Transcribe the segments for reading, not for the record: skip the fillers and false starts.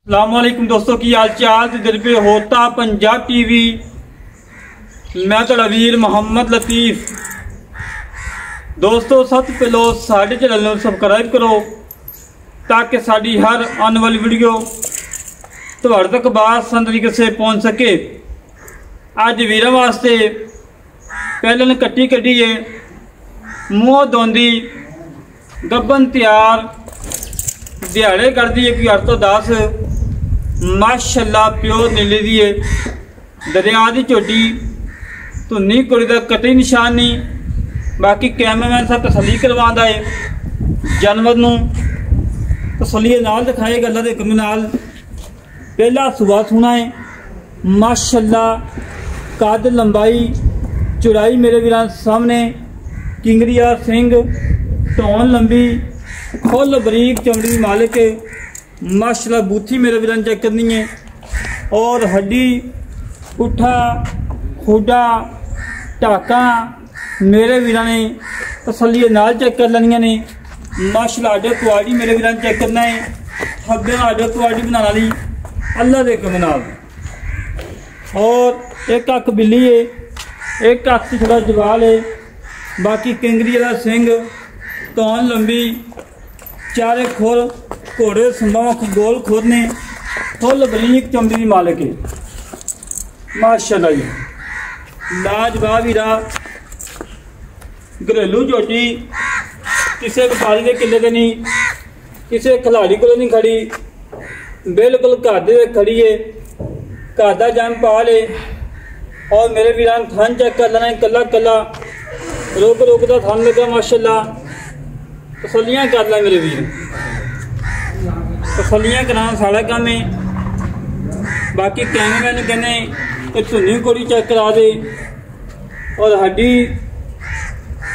अस्सलामुअलैकुम दोस्तों की हाल चाल दिल पे होता पंजाब टीवी। मैं तो वीर मोहम्मद लतीफ। दोस्तों सब पहलो साढ़े चैनल को सबसक्राइब करो ताकि साड़ी हर आने वाली वीडियो तुम्हारे तक बासानी तरीके से पहुँच सके। अज वीर वास्ते पहले ने कट्टी कढ़ी है, मूँह धोंदी गब्बन तैयार दिहाड़े कर दी है कि 8 तो 10 माशाल्लाह प्योर नीले दी है। दरिया की झोटी धुनी कुड़ी का कतई निशान नहीं। बाकी कैमरामैन साहब तसली करवांदा है, जानवर नूं तसली नाल दिखाएगा अल्लाह दे हुक्म नाल। पहला सुबह सुना है माशाल्लाह, कद लंबाई चौड़ाई मेरे वीरां सामने किंगरिया सिंह, धौन लंबी, फुल बरीक चमड़ी की मालिक है माशाल्लाह। बूथी मेरे वीरां चेक करनी है और हड्डी पुठा खुडा टाका मेरे वीरां ने तसली नाल चेक कर लेनिया ने माशाल्लाह। आडर क्वालिटी मेरे वीरां चेक करना है, खब्बे आडर क्वालिटी बनाने वाली अल्लाह दे हुक्म नाल। और एक अख बिल्ली है, एक अख से थोड़ा जवाल है। बाकी किंगरी का सिंह, धौन लंबी, चारे खोर घोड़े संभाव गोल खोरने, फुल बरीक चमड़ी की मालिक है माशाल्लाह जी। लाजवाब हीरा घरेलू झोटी, किसी व्यापारी के किले से नहीं, किसी खिलाड़ी को नहीं खड़ी, बिल्कुल घर दे खड़ी है। घर का जम पाल है और मेरे वीरान थन चेक कर लेना है कला कला, रुक रुकता थन लगा माशाल्लाह। तसलियाँ कर ला मेरे वीर, तसलियाँ कराना सारा काम है। बाकी कैमरामैन कहने कि धुनी कोड़ी चेक करा दे और हड्डी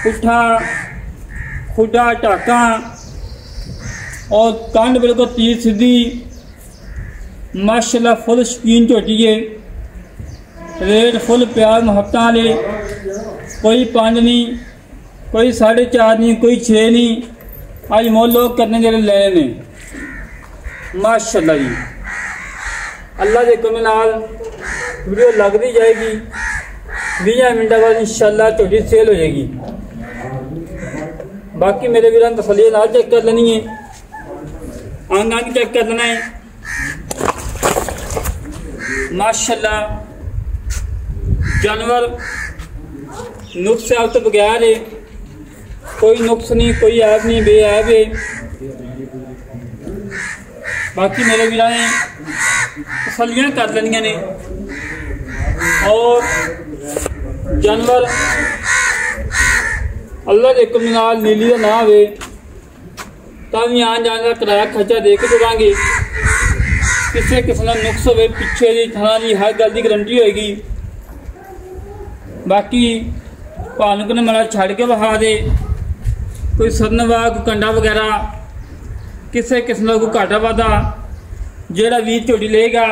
पुठा खुडा टाका और कंड बिल्कुल तीर सीधी माशाल्लाह। फुल शकीन झोटी है, रेट फुल प्यार मुहब्बत वाले। कोई 5 नहीं, कोई 4.5 नहीं, कोई 6 नहीं। आज मोल लोग करने जरे लेने ने माशाल्लाह जी। अल्लाह के हुक्म नाल वीडियो लगती जाएगी, 20 मिनट बाद इंशाल्लाह झोटी सेल हो जाएगी। बाकी मेरे वीरान तसली नाल चेक कर लेनी है, अंग अंग चेक कर लेना है माशाल्लाह। जानवर नुक्स अब तो बगैर है, कोई नुक्स नहीं, कोई ऐब नहीं, बेऐब है। बाकी मेरे वीरा ने तसलियाँ कर लेनिया ने और जानवर अल्लाह के हुक्म नाल नीली का ना हो भी आन जान का किराया खर्चा दे के देवांगे। किसी किस्म का नुक्स हो पिछे की थाना की हर गल की गारंटी होएगी। बाकी पालक ने माड़ा छड़ के बहा दे, कोई सदनवा कोई कंडा वगैरह किसी किस्म का कोई घाटा वाधा जोड़ा वीर झोटी लेगा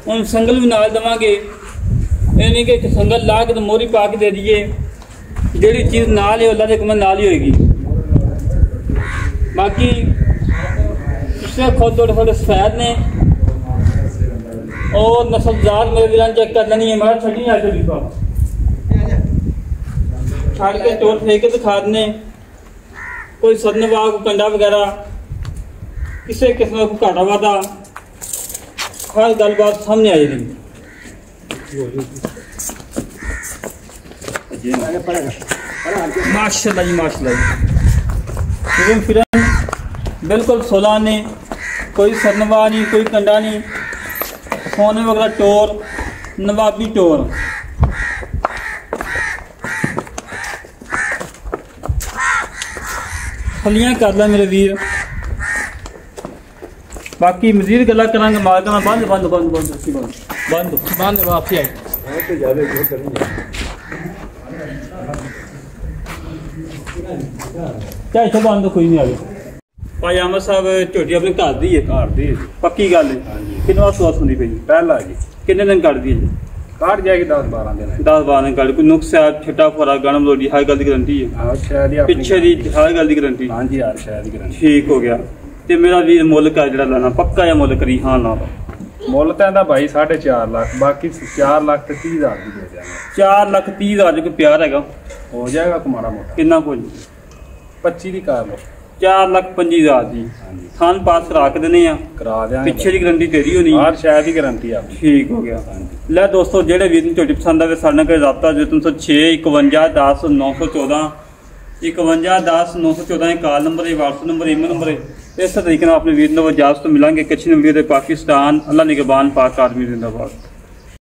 उन संगल भी नाल देवांगे। ये नहीं कि संगल ला के तो मोहरी पा के दे दिए, जी चीज़ नाल है अल्लाह के हुक्म नाल ही होएगी। बाकी पिछले खुद थोड़े थोड़े सफैद ने और नस्लजात मेरे वीरान चेक कर लेनी है। मारा छड़ी आ छड़ के टोर फेंक के दिखा देने, कोई सदनवा कोई कंडा वगैरह किसी किस्म का घाटा वाधा हर गलबात सामने आ जाएगी माशाल्लाह जी माशाल्लाह। फिर बिल्कुल 16 ने, कोई सदनवा नहीं, कोई कंडा नहीं, सोने वगैरह टोर नवाबी टोर। फलियाँ कर ला मेरे वीर। बाकी मजीद गल्लां करांगे मालक नाल। बंद बंद बंद बंद बंद बंद वापसी आई चाहे तो बंद कोई नहीं आ गया। भाई अहमद साहब झोटी अपने घर दी है, घर दी पक्की गल है। कितना स्वाद सुनी पी पहला जी कितने दिन कट दी है? काट जाएगी 10-12 दिन। 10-12 दिन काट कोई नुक्स है छटा फरा गणम लोडी हर गल की गारंटी है। पिछे दी हर गल की गारंटी। हाँ जी हर शायद की गारंटी। ठीक हो गया। ਤੇ ਮੇਰਾ ਵੀਰ ਮੁੱਲ ਕਾ ਜਿਹੜਾ ਲੈਣਾ ਪੱਕਾ ਜਾਂ ਮੁੱਲ ਕਰੀ ਹਾਂ ਨਾ ਮੁੱਲ ਤਾਂ ਇਹਦਾ ਭਾਈ 4.5 ਲੱਖ, ਬਾਕੀ 4 ਲੱਖ ਤੇ 30,000 ਦੀ ਦੇ ਦਿਆਂਗੇ। 4,30,000 ਕੋਈ ਪਿਆਰ ਹੈਗਾ ਹੋ ਜਾਏਗਾ ਮਾੜਾ ਮੋਟਾ। ਕਿੰਨਾ ਕੁਝ 25 ਦੀ ਕਰ ਲਓ। 4,25,000 ਦੀ ਹਾਂਜੀ ਖਾਨ ਪਾਸ ਕਰਾ ਕੇ ਦਿੰਦੇ ਆ, ਕਰਾ ਦਿਆਂਗੇ। ਪਿੱਛੇ ਦੀ ਗਰੰਟੀ ਤੇਰੀ ਹੋਣੀ ਹਰ ਸ਼ਾਇਦ ਦੀ ਗਾਰੰਟੀ ਆ। ਠੀਕ ਹੋ ਗਿਆ। ਹਾਂਜੀ ਲੈ ਦੋਸਤੋ, ਜਿਹੜੇ ਵੀਰ ਨੂੰ ਝੋਟੀ ਪਸੰਦ ਆਵੇ ਸਾਡੇ ਨਾਲ ਕੋਈ ਰਾਬਤਾ 0306 51 10 914 51 10 914 ਇਹ ਕਾਲ ਨੰਬਰ ਹੈ, WhatsApp ਨੰਬਰ, ਈਮੇਲ ਨੰਬਰ ਹੈ। ਇਸ ਤਰੀਕੇ ਨਾਲ ਆਪਣੇ ਵੀਰ ਨੂੰ ਇਜਾਜ਼ਤ ਮਿਲਾਂਗੇ। ਕੱਚੀ ਵੀਡੀਓ ਦੇ ਪਾਕਿਸਤਾਨ, ਅੱਲਾ ਨਿਗਹਬਾਨ, ਪਾਕ ਆਰਮੀ ਜ਼ਿੰਦਾਬਾਦ।